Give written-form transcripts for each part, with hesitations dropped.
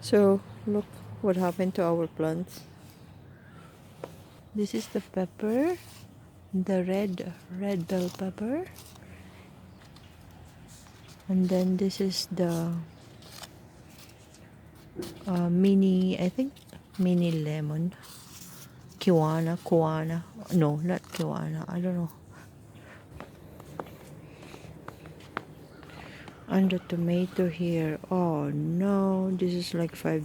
So look what happened to our plants. This is the pepper, the red bell pepper, and then this is the mini, I think mini lemon, kiwana, no, not kiwana, I don't know. And the tomato here, oh no, this is like $5,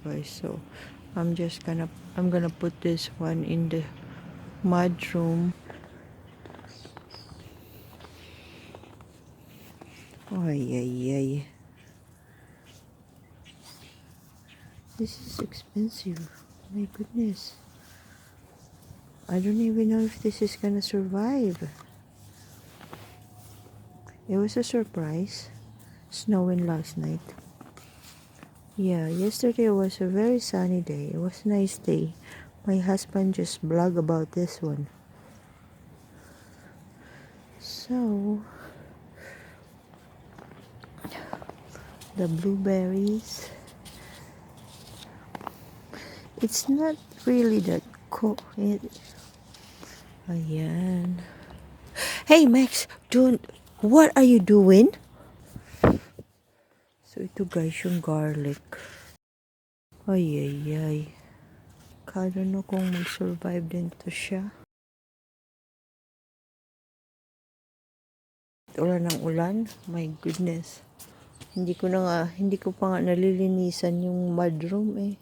guys. So I'm gonna put this one in the mud room. Ay, ay, ay. This is expensive. My goodness. I don't even know if this is gonna survive. It was a surprise. Snowing last night. Yeah, yesterday was a very sunny day. It was a nice day. My husband just blogged about this one. So, the blueberries. It's not really that cool. Ayan. Hey, Max, what are you doing? So, ito guys, yung garlic. Ay, ay, ay. Kala no kung mag-survive din to siya. Ulan ng ulan. My goodness. Hindi ko pa nga nalilinisan yung mudroom eh.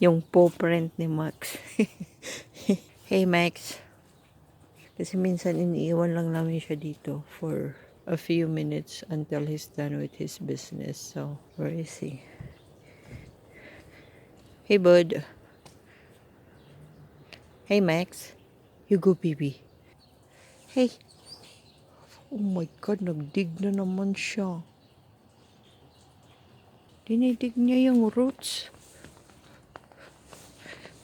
Yung paw print ni Max. Hey, Max. Kasi minsan iniiwan lang namin siya dito for a few minutes until he's done with his business. So, where is he? Hey, bud. Hey, Max. You go, baby. Hey. Oh my God, nagdig na naman siya. Dinidig niya yung roots.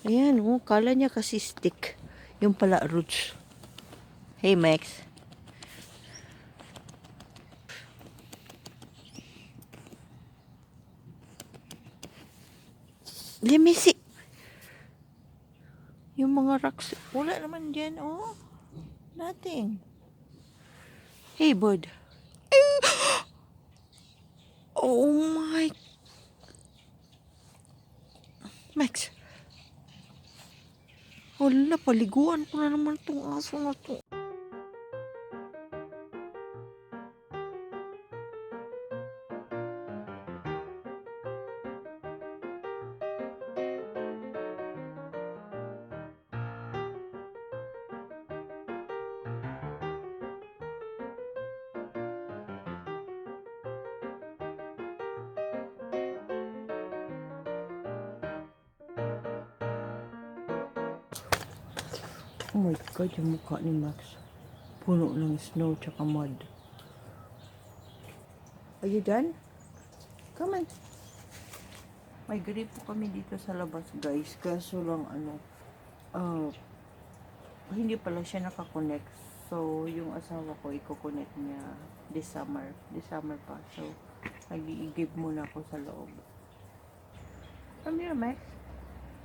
Ayan, oh, kala niya kasi stick. Yung pala roots. Hey, Max. Let me see. Yung mga rocks, wala naman dyan, oh. Nothing. Hey, bud. Oh my. Max. Wala, paliguan ko na naman tong aso na to. Oh my God, yung mukha ni Max. Puno ng snow tsaka mud. Are you done? Come on. May gripo kami dito sa labas, guys. Kaso lang, hindi pala siya nakakonect. So, yung asawa ko, i-connect niya this summer. This summer pa. So, nag-i-give muna ako sa loob. Come here, Max.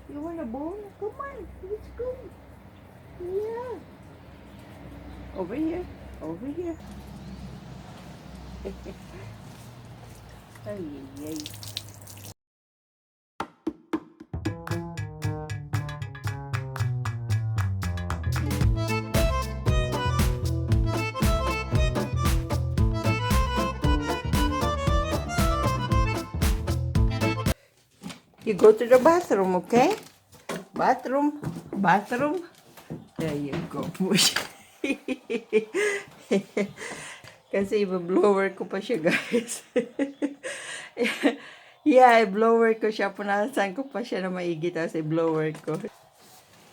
You want a bone? Come on, let's go. Yeah. Over here. Over here. Ay, ay, ay. You go to the bathroom, okay? Bathroom. Bathroom. There you go. Kasi i-blower ko pa siya, guys. Yeah, i-blower ko siya. Punasan ko pa siya na maigi. Tapos i-blower ko.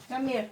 Come here.